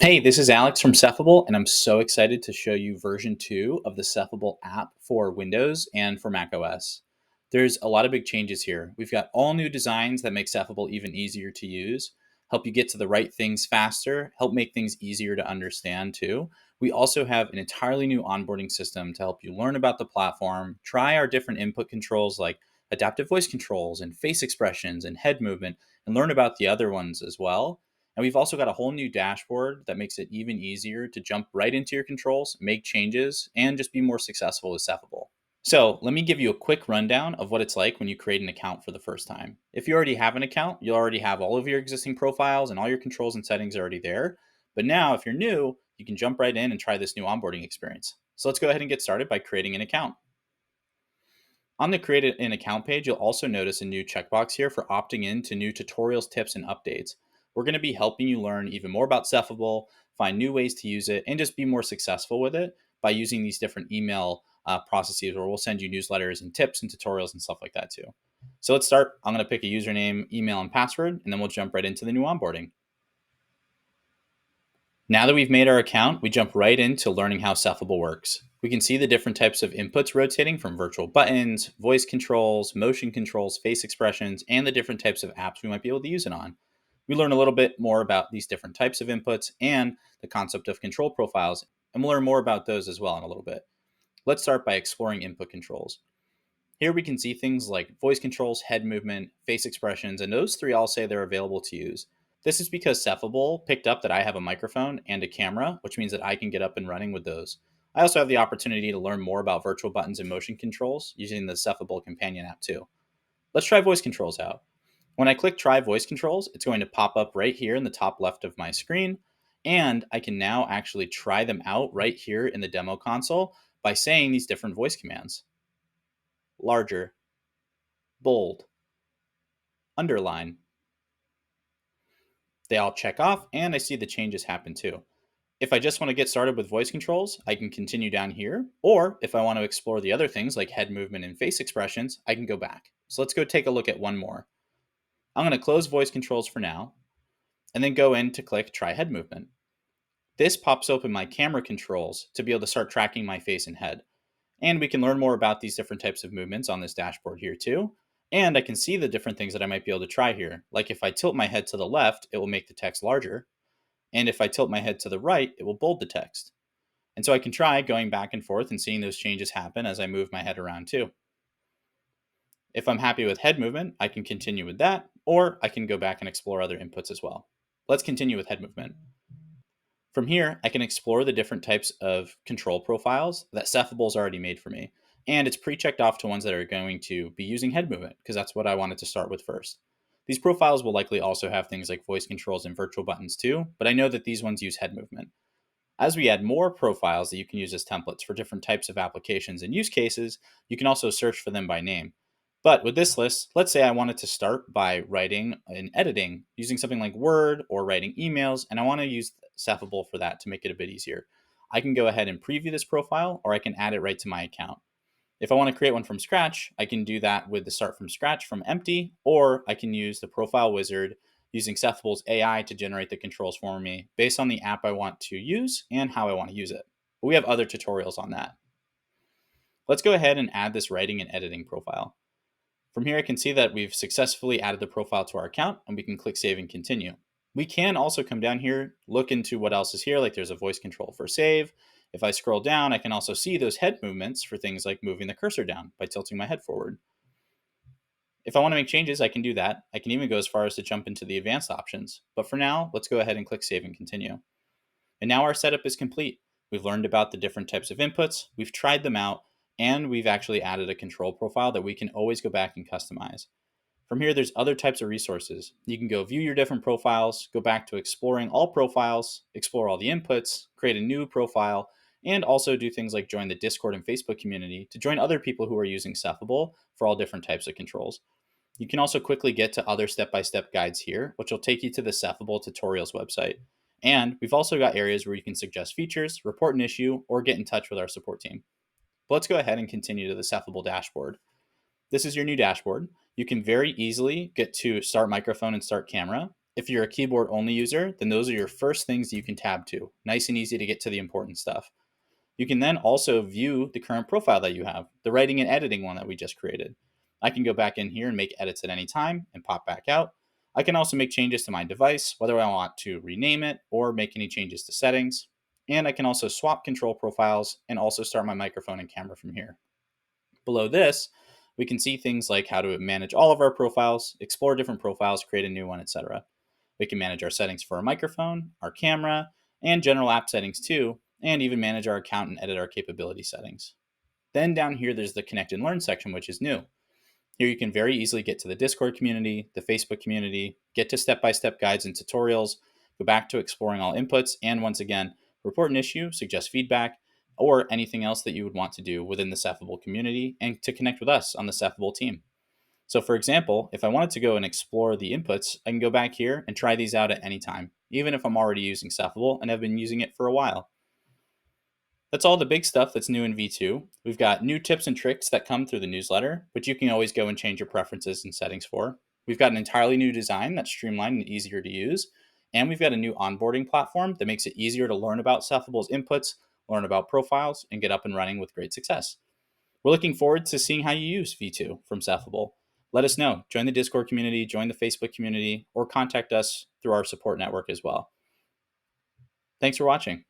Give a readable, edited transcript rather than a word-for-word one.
Hey, this is Alex from Cephable, and I'm so excited to show you version 2 of the Cephable app for Windows and for macOS. There's a lot of big changes here. We've got all new designs that make Cephable even easier to use, help you get to the right things faster, help make things easier to understand too. We also have an entirely new onboarding system to help you learn about the platform, try our different input controls like adaptive voice controls and face expressions and head movement, and learn about the other ones as well. And we've also got a whole new dashboard that makes it even easier to jump right into your controls, make changes, and just be more successful with Cephable. So let me give you a quick rundown of what it's like when you create an account for the first time. If you already have an account, you'll already have all of your existing profiles and all your controls and settings already there. But now, if you're new, you can jump right in and try this new onboarding experience. So let's go ahead and get started by creating an account. On the Create an Account page, you'll also notice a new checkbox here for opting in to new tutorials, tips, and updates. We're going to be helping you learn even more about Cephable, find new ways to use it, and just be more successful with it by using these different email processes where we'll send you newsletters and tips and tutorials and stuff like that too. So let's start. I'm going to pick a username, email, and password, and then we'll jump right into the new onboarding. Now that we've made our account, we jump right into learning how Cephable works. We can see the different types of inputs rotating from virtual buttons, voice controls, motion controls, face expressions, and the different types of apps we might be able to use it on. We learn a little bit more about these different types of inputs and the concept of control profiles, and we'll learn more about those as well in a little bit. Let's start by exploring input controls. Here we can see things like voice controls, head movement, face expressions, and those three all say they're available to use. This is because Cephable picked up that I have a microphone and a camera, which means that I can get up and running with those. I also have the opportunity to learn more about virtual buttons and motion controls using the Cephable companion app too. Let's try voice controls out. When I click try voice controls, it's going to pop up right here in the top left of my screen, and I can now actually try them out right here in the demo console by saying these different voice commands. Larger, bold, underline. They all check off, and I see the changes happen too. If I just want to get started with voice controls, I can continue down here. Or if I want to explore the other things like head movement and face expressions, I can go back. So let's go take a look at one more. I'm going to close voice controls for now, and then go in to click try head movement. This pops open my camera controls to be able to start tracking my face and head. And we can learn more about these different types of movements on this dashboard here too. And I can see the different things that I might be able to try here. Like if I tilt my head to the left, it will make the text larger. And if I tilt my head to the right, it will bold the text. And so I can try going back and forth and seeing those changes happen as I move my head around too. If I'm happy with head movement, I can continue with that, or I can go back and explore other inputs as well. Let's continue with head movement. From here, I can explore the different types of control profiles that Cephable's already made for me. And it's pre-checked off to ones that are going to be using head movement, because that's what I wanted to start with first. These profiles will likely also have things like voice controls and virtual buttons too, but I know that these ones use head movement. As we add more profiles that you can use as templates for different types of applications and use cases, you can also search for them by name. But with this list, let's say I wanted to start by writing and editing using something like Word or writing emails, and I want to use Cephable for that to make it a bit easier. I can go ahead and preview this profile, or I can add it right to my account. If I want to create one from scratch, I can do that with the start from scratch from empty, or I can use the profile wizard using Cephable's AI to generate the controls for me based on the app I want to use and how I want to use it. But we have other tutorials on that. Let's go ahead and add this writing and editing profile. From here, I can see that we've successfully added the profile to our account, and we can click Save and Continue. We can also come down here, look into what else is here, like there's a voice control for save. If I scroll down, I can also see those head movements for things like moving the cursor down by tilting my head forward. If I want to make changes, I can do that. I can even go as far as to jump into the advanced options. But for now, let's go ahead and click Save and Continue. And now our setup is complete. We've learned about the different types of inputs, we've tried them out, and we've actually added a control profile that we can always go back and customize. From here, there's other types of resources. You can go view your different profiles, go back to exploring all profiles, explore all the inputs, create a new profile, and also do things like join the Discord and Facebook community to join other people who are using Cephable for all different types of controls. You can also quickly get to other step-by-step guides here, which will take you to the Cephable tutorials website. And we've also got areas where you can suggest features, report an issue, or get in touch with our support team. But let's go ahead and continue to the Cephable dashboard. This is your new dashboard. You can very easily get to start microphone and start camera. If you're a keyboard only user, then those are your first things you can tab to. Nice and easy to get to the important stuff. You can then also view the current profile that you have, the writing and editing one that we just created. I can go back in here and make edits at any time and pop back out. I can also make changes to my device, whether I want to rename it or make any changes to settings. And I can also swap control profiles and also start my microphone and camera from here. Below this, we can see things like how to manage all of our profiles, explore different profiles, create a new one, etc. We can manage our settings for our microphone, our camera, and general app settings too, and even manage our account and edit our capability settings. Then down here, there's the Connect and Learn section, which is new. Here you can very easily get to the Discord community, the Facebook community, get to step-by-step guides and tutorials, go back to exploring all inputs, and once again, report an issue, suggest feedback, or anything else that you would want to do within the Cephable community, and to connect with us on the Cephable team. So for example, if I wanted to go and explore the inputs, I can go back here and try these out at any time, even if I'm already using Cephable and have been using it for a while. That's all the big stuff that's new in V2. We've got new tips and tricks that come through the newsletter, which you can always go and change your preferences and settings for. We've got an entirely new design that's streamlined and easier to use. And we've got a new onboarding platform that makes it easier to learn about Cephable's inputs, learn about profiles, and get up and running with great success. We're looking forward to seeing how you use V2 from Cephable. Let us know. Join the Discord community, join the Facebook community, or contact us through our support network as well. Thanks for watching.